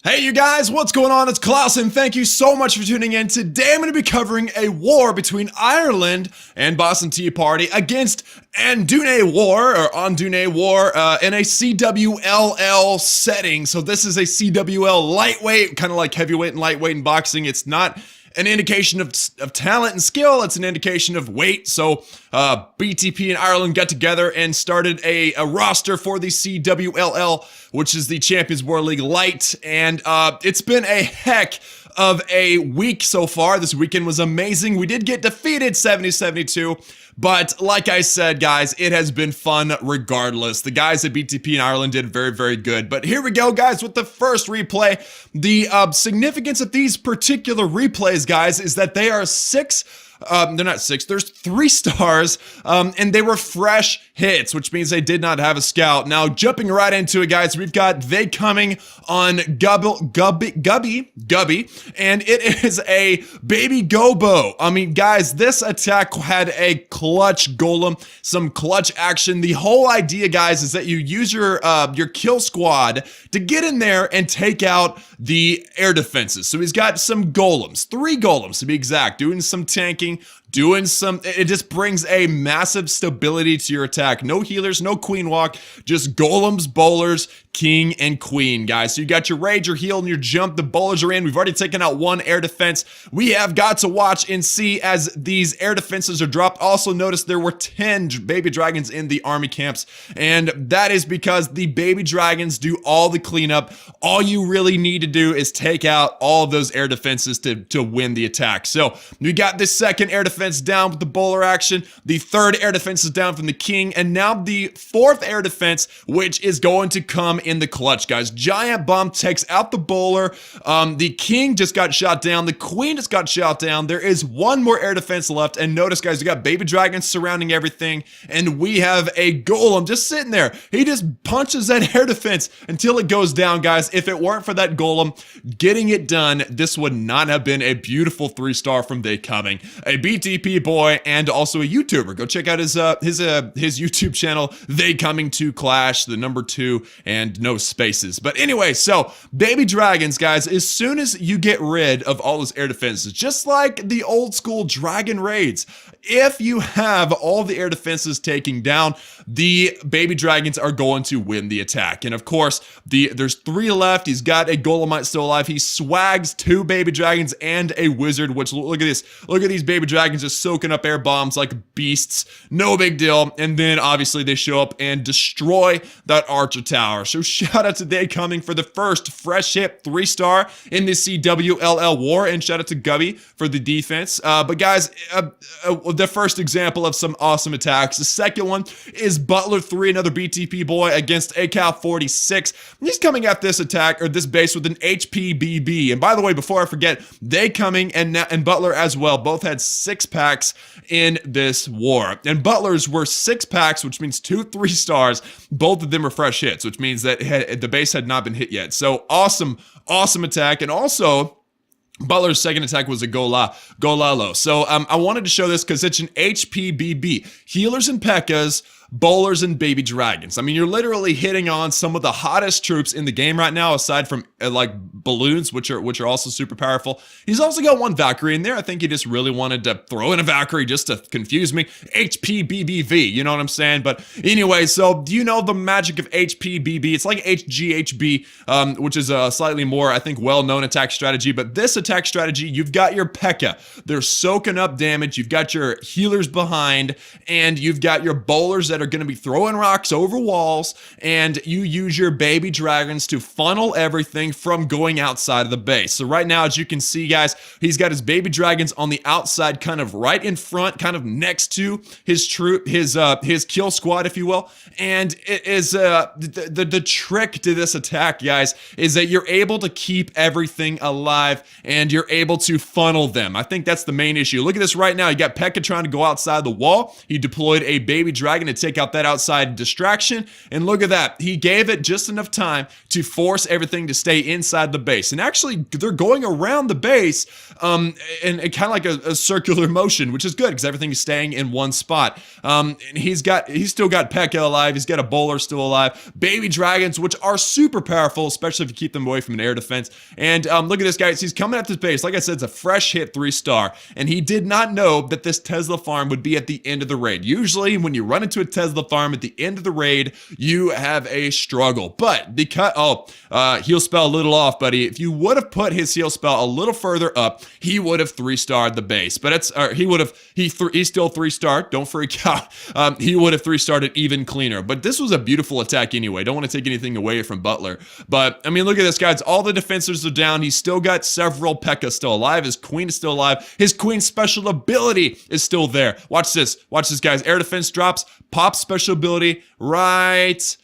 Hey you guys, what's going on? It's Klaus and thank you so much for tuning in. Today I'm going to be covering a war between Ireland and Boston Tea Party against AnduneWar in a CWLL setting. So this is a CWL lightweight, kind of like heavyweight and lightweight in boxing. It's not an indication of talent and skill, it's an indication of weight. So BTP and Ireland got together and started a roster for the CWLL, which is the Champions World League Light, and it's been a heck of a week so far. This weekend was amazing. We did get defeated 70-72, but like I said, guys, it has been fun regardless. The guys at BTP and Ireland did very, very good. But here we go, guys, with the first replay. The significance of these particular replays, guys, is that they are they're not six, there's 3 stars, and they were fresh hits, which means they did not have a scout. Now, jumping right into it, guys, we've got they coming on Gubby, and it is a baby gobo. I mean, guys, this attack had a clutch golem, some clutch action. The whole idea, guys, is that you use your kill squad to get in there and take out the air defenses. So he's got some golems, 3 golems to be exact, doing some tanking, it just brings a massive stability to your attack. No healers, no queen walk, just golems, bowlers, king, and queen, guys. So you got your rage, your heal, and your jump. The bowlers are in. We've already taken out 1 air defense. We have got to watch and see as these air defenses are dropped. Also notice there were 10 baby dragons in the army camps, and that is because the baby dragons do all the cleanup. All you really need to do is take out all of those air defenses to win the attack. So we got this second air defense down with the bowler action. The 3rd air defense is down from the king, and now the 4th air defense, which is going to come in the clutch, guys. Giant bomb takes out the bowler. The king just got shot down. The queen just got shot down. There is 1 more air defense left, and notice, guys, we got baby dragons surrounding everything, and we have a golem just sitting there. He just punches that air defense until it goes down, guys. If it weren't for that golem getting it done, this would not have been a beautiful 3-star from They Coming. A BTP boy and also a YouTuber. Go check out his YouTube channel, They Coming to Clash, the number 2 and no spaces. But anyway, so baby dragons, guys, as soon as you get rid of all those air defenses, just like the old school dragon raids, if you have all the air defenses taken down, the baby dragons are going to win the attack. And of course, there's 3 left. He's got a golemite still alive. He swags 2 baby dragons and a wizard, which look at this. Look at these baby dragons just soaking up air bombs like beasts. No big deal. And then obviously they show up and destroy that archer tower. So shout out to They Coming for the first fresh hit 3-star in the CWLL war, and shout out to Gubby for the defense. But guys, the first example of some awesome attacks. The second one is Butler 3, another BTP boy against a Cal 46. He's coming at this attack or this base with an HPBB. And by the way, before I forget, They Coming and Butler as well both had 6 packs in this war. And Butler's were 6 packs, which means 2 3-stars. Both of them are fresh hits, which means that the base had not been hit yet. So awesome attack. And also, Butler's second attack was a Golalo. So I wanted to show this because it's an HPBB. Healers and Pekkas, bowlers and baby dragons. I mean, you're literally hitting on some of the hottest troops in the game right now, aside from like balloons, which are also super powerful. He's also got 1 Valkyrie in there. I think he just really wanted to throw in a Valkyrie just to confuse me. HPBBV, you know what I'm saying? But anyway, so do you know the magic of HPBB? It's like HGHB, which is a slightly more, I think, well-known attack strategy. But this attack strategy, you've got your Pekka. They're soaking up damage. You've got your healers behind, and you've got your bowlers that are going to be throwing rocks over walls, and you use your baby dragons to funnel everything from going outside of the base. So right now, as you can see, guys, he's got his baby dragons on the outside, kind of right in front, kind of next to his troop, his kill squad, if you will. And it is the trick to this attack, guys, is that you're able to keep everything alive and you're able to funnel them. I think that's the main issue. Look at this right now. You got Pekka trying to go outside the wall. He deployed a baby dragon to take take out that outside distraction. And look at that. He gave it just enough time to force everything to stay inside the base. And actually, they're going around the base in kind of like a circular motion, which is good because everything is staying in one spot. And he's still got Pekka alive. He's got a bowler still alive. Baby dragons, which are super powerful, especially if you keep them away from an air defense. And look at this, guys. He's coming at this base. Like I said, it's a fresh hit 3-star. And he did not know that this Tesla farm would be at the end of the raid. Usually, when you run into a Tesla farm at the end of the raid, you have a struggle. But because, heal spell a little off, buddy. If you would have put his heal spell a little further up, he would have 3-starred the base. But he's still 3-starred. Don't freak out. He would have 3-starred it even cleaner. But this was a beautiful attack anyway. Don't want to take anything away from Butler. But, I mean, look at this, guys. All the defenders are down. He's still got several Pekka still alive. His queen is still alive. His queen's special ability is still there. Watch this. Watch this, guys. Air defense drops. Pop special ability right...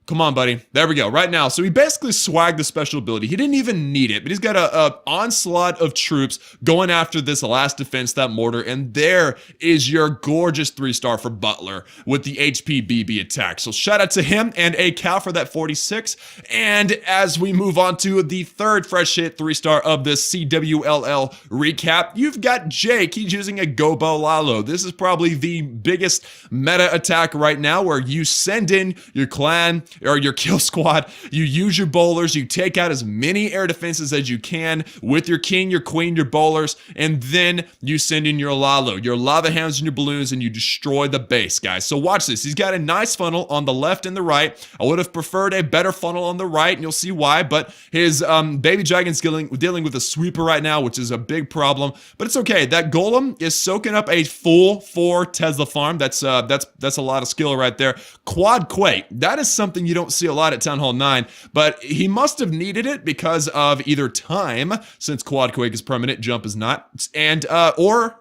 Come on, buddy. There we go. Right now. So he basically swagged the special ability. He didn't even need it, but he's got a onslaught of troops going after this last defense, that mortar. And there is your gorgeous 3-star for Butler with the HP BB attack. So shout out to him and a cow for that 46. And as we move on to the third fresh hit 3-star of this CWLL recap, you've got Jake. He's using a Gobo Lalo. This is probably the biggest meta attack right now where you send in your clan or your kill squad, you use your bowlers, you take out as many air defenses as you can with your king, your queen, your bowlers, and then you send in your Lalo, your lava hounds and your balloons, and you destroy the base, guys. So watch this. He's got a nice funnel on the left and the right. I would have preferred a better funnel on the right, and you'll see why, but his baby dragon's dealing with a sweeper right now, which is a big problem, but it's okay. That golem is soaking up a full 4 Tesla farm. That's a lot of skill right there. Quad Quake, that is something you don't see a lot at Town Hall 9, but he must have needed it because of either time, since Quad Quake is permanent, jump is not, and or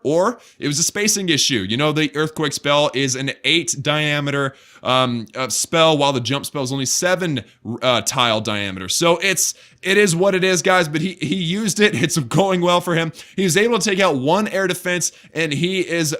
it was a spacing issue. You know, the earthquake spell is an 8 diameter spell, while the jump spell is only 7 tile diameter. So it is what it is, guys, but he used it. It's going well for him. He was able to take out 1 air defense, and he's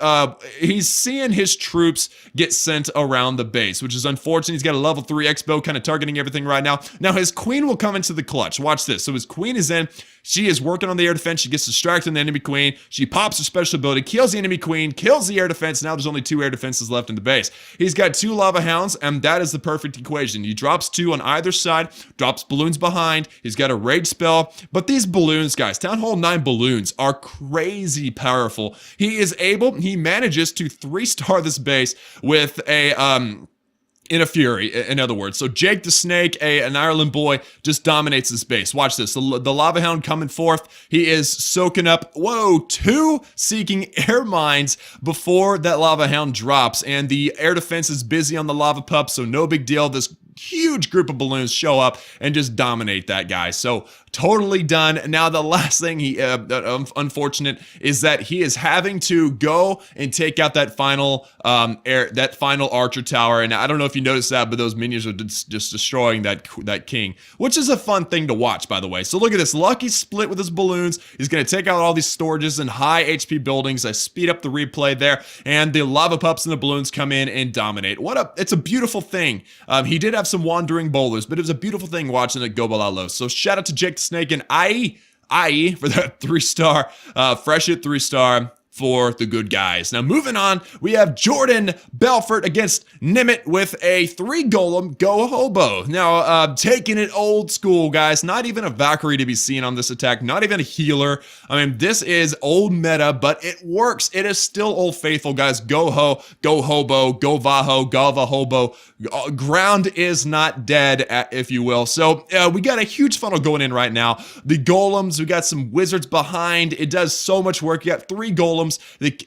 seeing his troops get sent around the base, which is unfortunate. He's got a level 3 expo kind of targeting everything right now. Now his queen will come into the clutch. Watch this. So his queen is in. She is working on the air defense. She gets distracted on the enemy queen. She pops her special ability, kills the enemy queen, kills the air defense. Now there's only 2 air defenses left in the base. He's got 2 lava hounds, and that is the perfect equation. He drops 2 on either side, drops balloons behind. He's got a rage spell, but these balloons, guys, Town Hall 9 balloons are crazy powerful. He manages to 3-star this base with in a fury, in other words. So Jake the Snake, an Ireland boy, just dominates this base. Watch this. The Lava Hound coming forth. He is soaking up, 2 seeking air mines before that Lava Hound drops. And the air defense is busy on the Lava Pup, so no big deal. This huge group of balloons show up and just dominate that guy. So totally done. Now the last thing unfortunate is that he is having to go and take out that final archer tower. And I don't know if you noticed that, but those minions are just destroying that king, which is a fun thing to watch, by the way. So look at this. Lucky split with his balloons. He's going to take out all these storages and high HP buildings. I speed up the replay there, and the lava pups and the balloons come in and dominate. It's a beautiful thing. He did have some wandering bowlers, but it was a beautiful thing watching it go below. So shout out to Jake the Snake and IE for that 3-star, fresh hit 3-star for the good guys. Now moving on, we have Jordan Belfort against Nimit with a 3 golem go hobo. Now taking it old school, guys. Not even a Valkyrie to be seen on this attack, not even a healer. I mean, this is old meta, but it works. It is still old faithful, guys. Go ho, go hobo, go vaho, gava hobo. Ground is not dead, if you will. So we got a huge funnel going in right now. The golems, we got some wizards behind. It does so much work. You got 3 golems.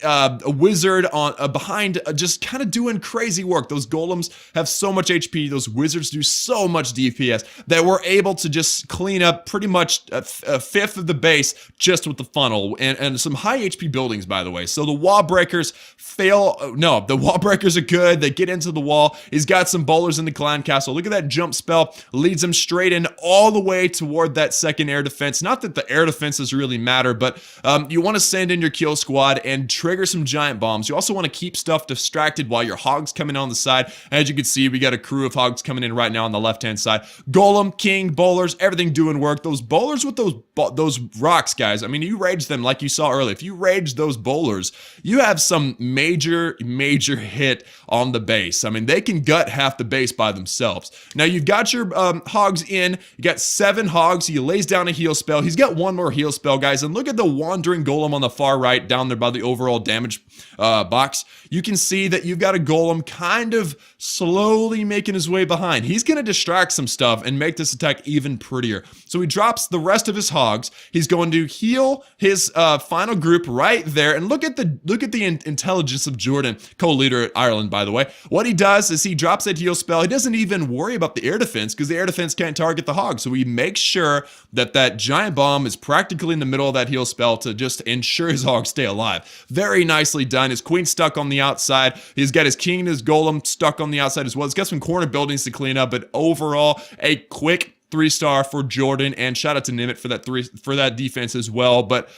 A wizard on behind, just kind of doing crazy work. Those golems have so much HP. Those wizards do so much DPS that we're able to just clean up pretty much a fifth of the base just with the funnel and some high HP buildings, by the way. So the wall breakers fail. No, the wall breakers are good. They get into the wall. He's got some bowlers in the clan castle. Look at that jump spell. Leads him straight in all the way toward that second air defense. Not that the air defenses really matter, but you want to send in your kill squad squad and trigger some giant bombs. You also want to keep stuff distracted while your hogs coming on the side. As you can see, we got a crew of hogs coming in right now on the left-hand side. Golem, king, bowlers, everything doing work. Those bowlers with those rocks, guys. I mean, you rage them like you saw earlier. If you rage those bowlers, you have some major hit on the base. I mean, they can gut half the base by themselves. Now, you've got your hogs in. You got 7 hogs. He lays down a heal spell. He's got one more heal spell, guys. And look at the wandering golem on the far right down there by the overall damage box. You can see that you've got a golem kind of slowly making his way behind. He's going to distract some stuff and make this attack even prettier. So he drops the rest of his hogs. He's going to heal his final group right there. And look at the intelligence of Jordan, co-leader at Ireland, by the way. What he does is he drops that heal spell. He doesn't even worry about the air defense because the air defense can't target the hogs. So he makes sure that that giant bomb is practically in the middle of that heal spell to just ensure his hogs stay alive. Very nicely done. His queen stuck on the outside. He's got his king and his golem stuck on the outside as well. He's got some corner buildings to clean up, but overall, a quick 3-star for Jordan, and shout out to Nimit for that defense as well. But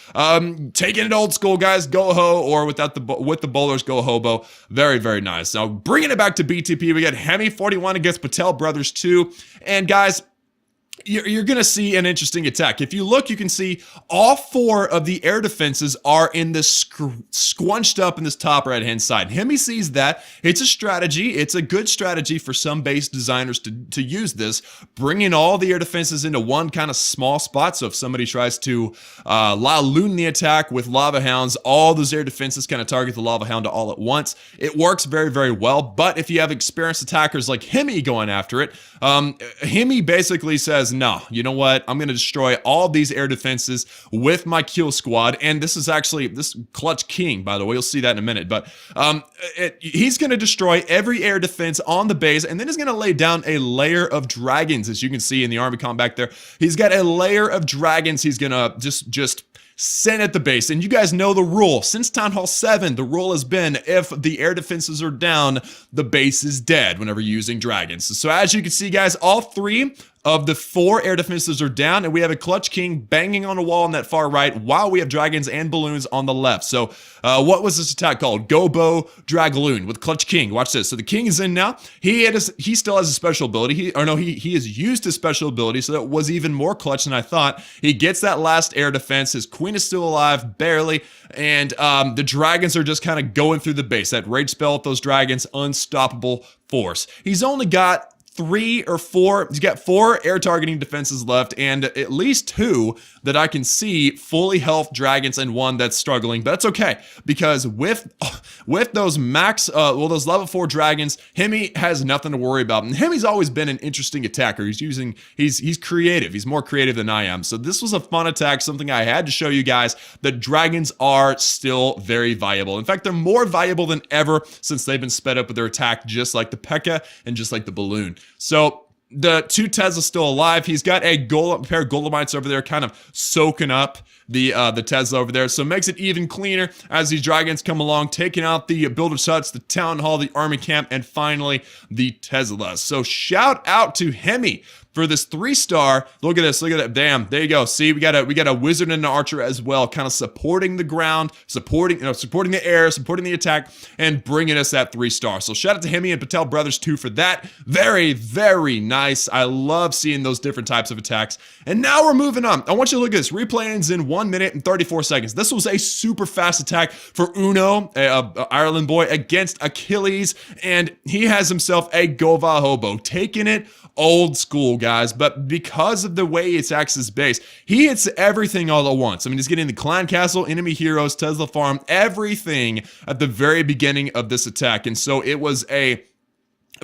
taking it old school, guys, go ho, or with the bowlers, go hobo. Very, very nice. Now bringing it back to BTP, we got Hemi 41 against Patel Brothers 2, and guys, you're going to see an interesting attack. If you look, you can see all 4 of the air defenses are in this squunched up in this top right-hand side. Hemi sees that. It's a strategy. It's a good strategy for some base designers to use this, bringing all the air defenses into one kind of small spot. So if somebody tries to loon the attack with lava hounds, all those air defenses kind of target the lava hound all at once. It works very, very well. But if you have experienced attackers like Hemi going after it, Hemi basically says, no, you know what? I'm going to destroy all these air defenses with my kill squad. And this is actually this clutch king, by the way. You'll see that in a minute. But he's going to destroy every air defense on the base, and then he's going to lay down a layer of dragons, as you can see in the army comp back there. He's got a layer of dragons he's going to just send at the base. And you guys know the rule. Since Town Hall 7, the rule has been if the air defenses are down, the base is dead whenever you're using dragons. So as you can see, guys, all 3 of the 4 air defenses are down, and we have a clutch king banging on a wall on that far right while we have dragons and balloons on the left. So what was this attack called? Gobo Dragaloon with clutch king. Watch this. So the king is in now. He still has a special ability. He has used his special ability, so that was even more clutch than I thought. He gets that last air defense. His queen is still alive, barely, and the dragons are just kind of going through the base. That rage spell with those dragons, unstoppable force. He's only got 3 or 4, he's got 4 air targeting defenses left, and at least 2 that I can see fully health dragons and 1 that's struggling. But that's okay, because with those those level 4 dragons, Hemi has nothing to worry about. And Hemi's always been an interesting attacker. He's creative. He's more creative than I am. So this was a fun attack, something I had to show you guys that dragons are still very viable. In fact, they're more valuable than ever since they've been sped up with their attack, just like the Pekka and just like the balloon. So the 2 Teslas still alive. He's got a pair of Golemites over there kind of soaking up the Tesla over there. So it makes it even cleaner as these dragons come along, taking out the builder's huts, the town hall, the army camp, and finally the Teslas. So shout out to Hemi for this 3-star. Look at this. Look at that. Damn. There you go. See, we got a wizard and an archer as well, kind of supporting the ground, supporting the air, supporting the attack, and bringing us that 3-star. So shout out to Hemi and Patel Brothers 2 for that. Very, very nice. I love seeing those different types of attacks. And now we're moving on. I want you to look at this. Replay ends in 1 minute and 34 seconds. This was a super fast attack for Uno, Ireland boy, against Achilles, and he has himself a Gova Hobo, taking it old school, guys. But because of the way he attacks his base, he hits everything all at once. I mean, he's getting the clan castle, enemy heroes, Tesla farm, everything at the very beginning of this attack. And so it was a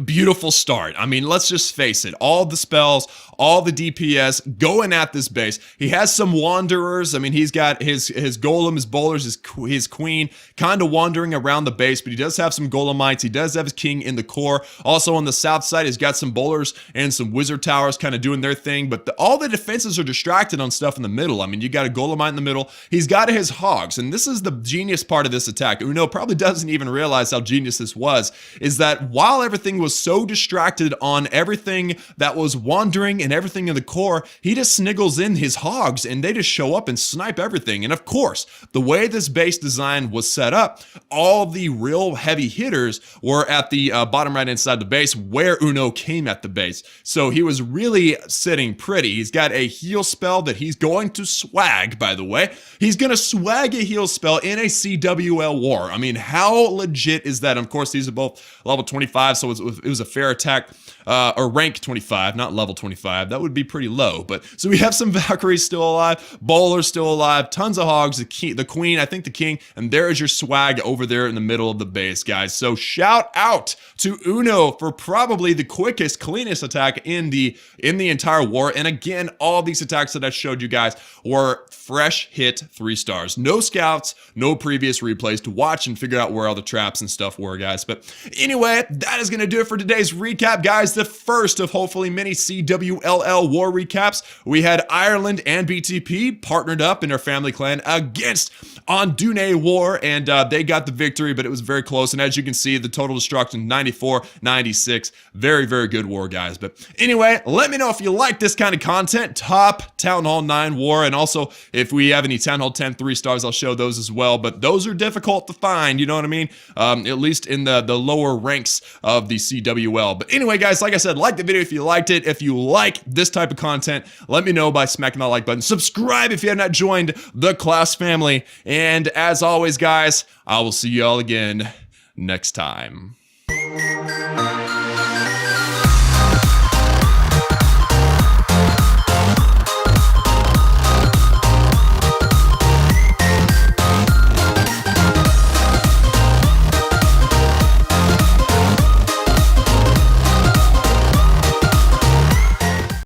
beautiful start. I mean, let's just face it. All the spells, all the DPS going at this base. He has some wanderers. I mean, he's got his golem, his bowlers, his queen kind of wandering around the base, but he does have some golemites. He does have his king in the core. Also on the south side, he's got some bowlers and some wizard towers kind of doing their thing, but all the defenses are distracted on stuff in the middle. I mean, you got a golemite in the middle. He's got his hogs, and this is the genius part of this attack. Uno probably doesn't even realize how genius this was, is that while everything was was so distracted on everything that was wandering and everything in the core, he just sniggles in his hogs and they just show up and snipe everything. And of course, the way this base design was set up, all the real heavy hitters were at the bottom right inside the base where Uno came at the base. So he was really sitting pretty. He's got a heal spell that he's going to swag, by the way. He's going to swag a heal spell in a CWL war. I mean, how legit is that? And of course, these are both level 25, so it was a fair attack. Or rank 25, not level 25. That would be pretty low. But so we have some Valkyries still alive, Bowlers still alive, tons of hogs, the queen, I think the king, and there is your swag over there in the middle of the base, guys. So shout out to Uno for probably the quickest, cleanest attack in the entire war. And again, all these attacks that I showed you guys were fresh hit 3 stars. No scouts, no previous replays to watch and figure out where all the traps and stuff were, guys. But anyway, that is going to do it for today's recap, guys. The first of hopefully many CWLL war recaps. We had Ireland and BTP partnered up in their family clan against AnduneWar, and they got the victory, but it was very close. And as you can see, the total destruction 94-96. Very, very good war, guys. But anyway, let me know if you like this kind of content. Top Town Hall 9 war, and also if we have any Town Hall 10 3 stars, I'll show those as well. But those are difficult to find, you know what I mean? At least in the lower ranks of the CWL. But anyway, guys, like I said, like the video if you liked it. If you like this type of content, let me know by smacking that like button. Subscribe if you have not joined the Klaus family. And as always, guys, I will see you all again next time.